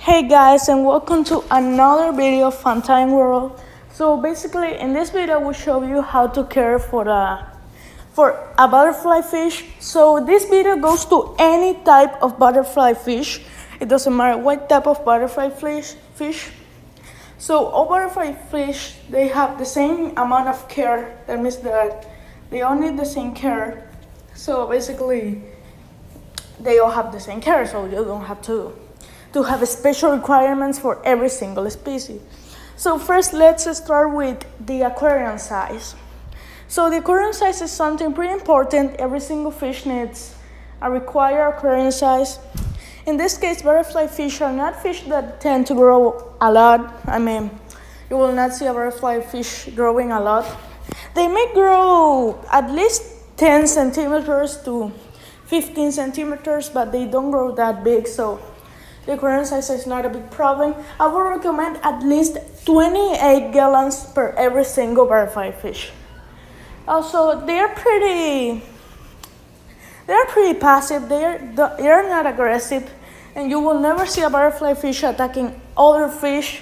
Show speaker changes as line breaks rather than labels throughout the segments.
Hey guys, and welcome to another video of Funtime World. So basically in this video I will show you how to care for a butterfly fish. So this video goes to any type of butterfly fish. It doesn't matter what type of butterfly fish. So all butterfly fish, they have the same amount of care. That means that they all need the same care. So basically they all have the same care, so you don't have to have special requirements for every single species. So first, let's start with the aquarium size. So the aquarium size is something pretty important. Every single fish needs a required aquarium size. In this case, butterfly fish are not fish that tend to grow a lot. I mean, you will not see a butterfly fish growing a lot. They may grow at least 10 centimeters to 15 centimeters, but they don't grow that big, so the aquarium size is not a big problem. I would recommend at least 28 gallons per every single butterfly fish. Also, they're pretty passive. They're not aggressive, and you will never see a butterfly fish attacking other fish.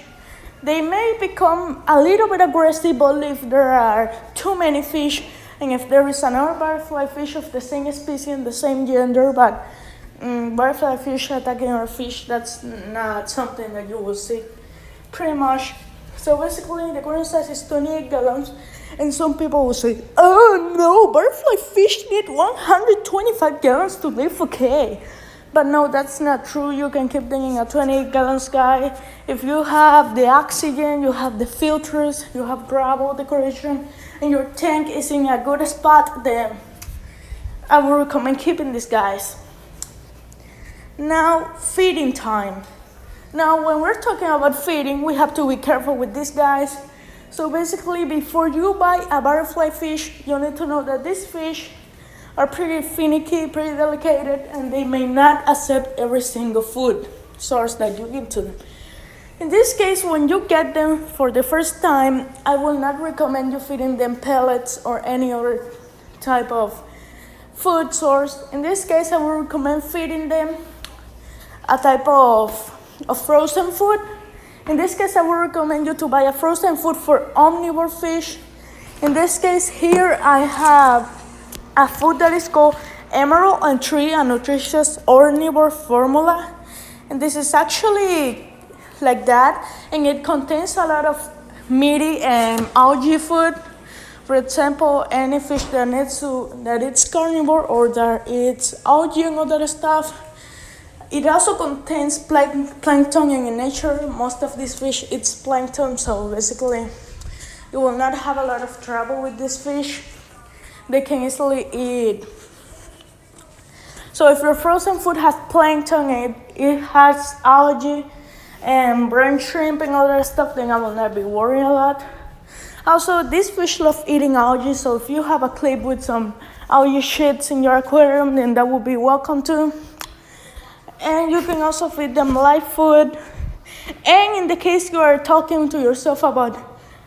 They may become a little bit aggressive, but if there are too many fish, and if there is another butterfly fish of the same species and the same gender, but butterfly fish attacking our fish, that's not something that you will see pretty much. So basically the aquarium size is 28 gallons, and some people will say, oh no, butterfly fish need 125 gallons to live okay. But no, that's not true. You can keep them in a 28 gallons guy. If you have the oxygen, you have the filters, you have gravel decoration, and your tank is in a good spot, then I would recommend keeping these guys. Now, feeding time. Now, when we're talking about feeding, we have to be careful with these guys. So basically, before you buy a butterfly fish, you need to know that these fish are pretty finicky, pretty delicate, and they may not accept every single food source that you give to them. In this case, when you get them for the first time, I will not recommend you feeding them pellets or any other type of food source. In this case, I will recommend feeding them a type of frozen food. In this case, I would recommend you to buy a frozen food for omnivore fish. In this case here, I have a food that is called Emerald and Tree, a nutritious omnivore formula. And this is actually like that, and it contains a lot of meaty and algae food. For example, any fish that it's carnivore or that it's algae and other stuff. It also contains plankton, and in nature, most of these fish eats plankton, so basically, you will not have a lot of trouble with this fish. They can easily eat. So if your frozen food has plankton and it has algae and brine shrimp and other stuff, then I will not be worried a lot. Also, these fish love eating algae, so if you have a clip with some algae shits in your aquarium, then that will be welcome too. And you can also feed them live food. And in the case you are talking to yourself about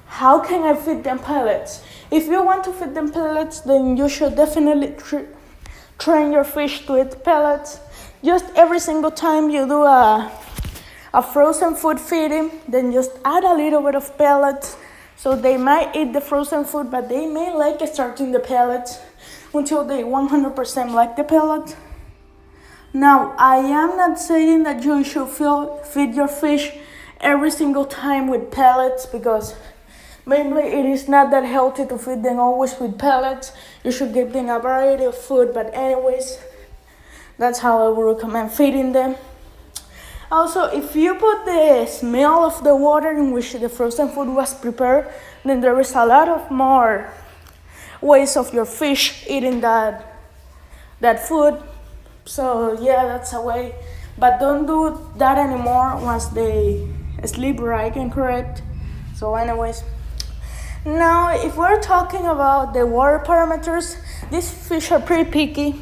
how can I feed them pellets? If you want to feed them pellets, then you should definitely train your fish to eat pellets. Just every single time you do a frozen food feeding, then just add a little bit of pellets. So they might eat the frozen food, but they may like starting the pellets until they 100% like the pellet. Now, I am not saying that you should feed your fish every single time with pellets, because mainly it is not that healthy to feed them always with pellets. You should give them a variety of food, but anyways, that's how I would recommend feeding them. Also, if you put the smell of the water in which the frozen food was prepared, then there is a lot of more ways of your fish eating that food. So yeah, that's a way, but don't do that anymore once they sleep right and correct. So anyways, now if we're talking about the water parameters, these fish are pretty picky.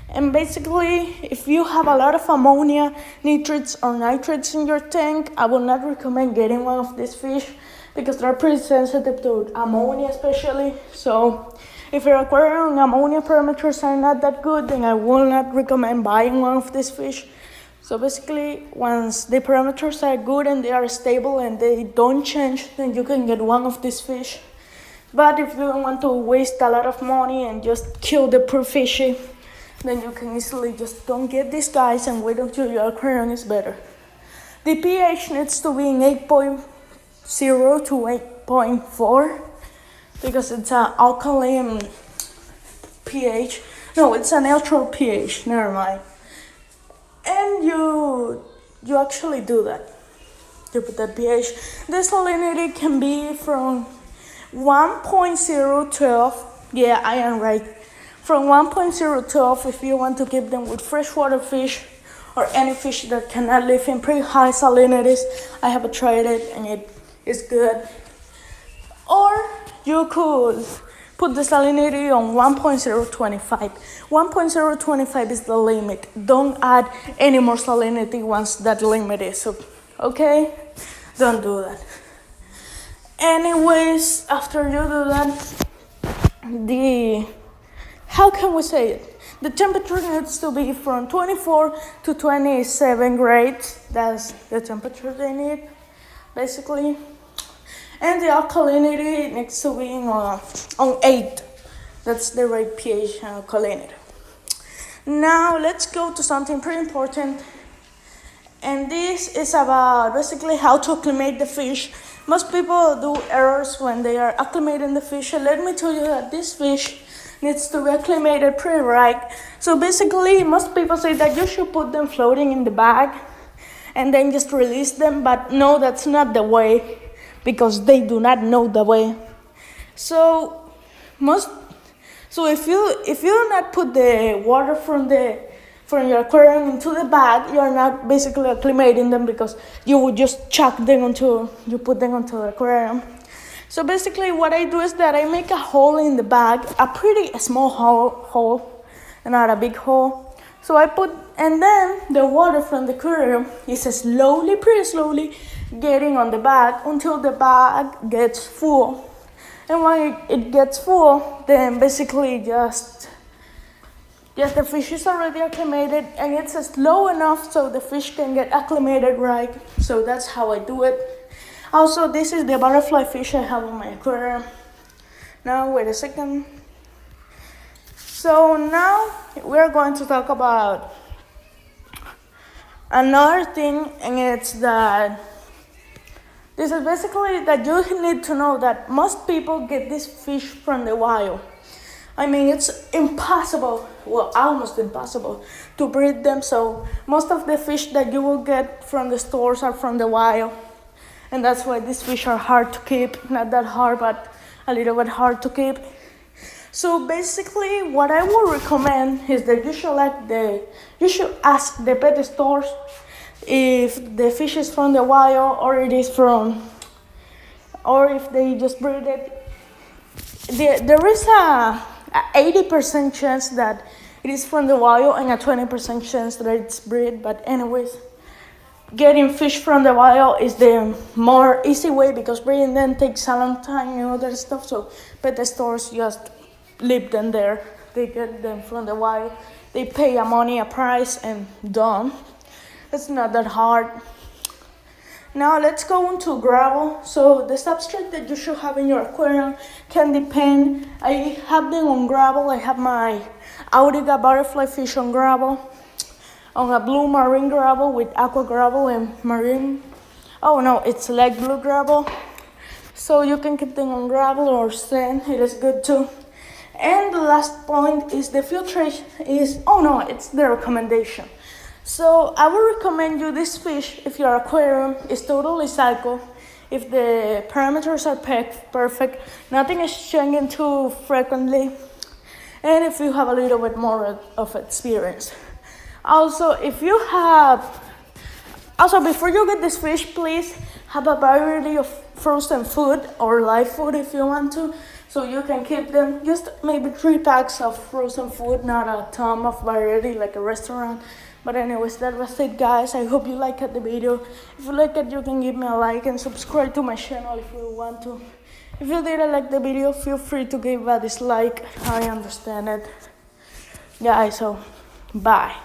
And basically, if you have a lot of ammonia, nitrates or nitrates in your tank, I will not recommend getting one of these fish because they're pretty sensitive to ammonia especially. So if your aquarium ammonia parameters are not that good, then I will not recommend buying one of these fish. So basically, once the parameters are good and they are stable and they don't change, then you can get one of these fish. But if you don't want to waste a lot of money and just kill the poor fishy, then you can easily just don't get these guys and wait until your aquarium is better. The pH needs to be in 8.0 to 8.4 because it's an alkaline pH. No, it's a neutral pH, never mind. And you actually do that. You put that pH. The salinity can be from 1.012. Yeah, I am right. From 1.012 if you want to keep them with freshwater fish or any fish that cannot live in pretty high salinities. I have tried it and it is good. Or you could put the salinity on 1.025. 1.025 is the limit. Don't add any more salinity once that limit is up. Okay? Don't do that. Anyways, after you do that, how can we say it? The temperature needs to be from 24 to 27 grades. That's the temperature they need, basically. And the alkalinity needs to be on 8. That's the right pH and alkalinity. Now let's go to something pretty important. And this is about basically how to acclimate the fish. Most people do errors when they are acclimating the fish. And let me tell you that this fish needs to be acclimated pretty right. So basically, most people say that you should put them floating in the bag and then just release them. But no, that's not the way, because they do not know the way. So if you do not put the water from your aquarium into the bag, you are not basically acclimating them, because you would just chuck them until you put them into the aquarium. So basically what I do is that I make a hole in the bag, a pretty small hole, and not a big hole. So and then the water from the aquarium is pretty slowly getting on the bag until the bag gets full. And when it gets full, then basically just the fish is already acclimated, and it's slow enough so the fish can get acclimated right. So that's how I do it. Also, this is the butterfly fish I have in my aquarium. Now, wait a second. So now we're going to talk about another thing, and it's that this is basically that you need to know that most people get this fish from the wild. I mean, it's impossible, well, almost impossible to breed them. So most of the fish that you will get from the stores are from the wild. And that's why these fish are hard to keep. Not that hard, but a little bit hard to keep. So basically, what I would recommend is that you should ask the pet stores if the fish is from the wild or if they just breed it. There is a 80% chance that it is from the wild and a 20% chance that it's bred. But anyways, getting fish from the wild is the more easy way, because breeding them takes a long time and other stuff. So pet stores just leave them there. They get them from the wild. They pay a price, and done. It's not that hard. Now let's go into gravel. So the substrate that you should have in your aquarium can depend. I have them on gravel. I have my Audiga butterfly fish on gravel, on a blue marine gravel with aqua gravel and marine. Oh no, it's like blue gravel. So you can keep them on gravel or sand. It is good too. And the last point is the filtration it's the recommendation. So I would recommend you this fish if your aquarium is totally cycle, if the parameters are perfect, nothing is changing too frequently, and if you have a little bit more of experience. Also, before you get this fish, please have a variety of frozen food or live food if you want to, so you can keep them. Just maybe 3 packs of frozen food, not a ton of variety like a restaurant. But anyways, that was it, guys. I hope you liked the video. If you like it, you can give me a like and subscribe to my channel if you want to. If you didn't like the video, feel free to give a dislike. I understand it. Guys, so bye.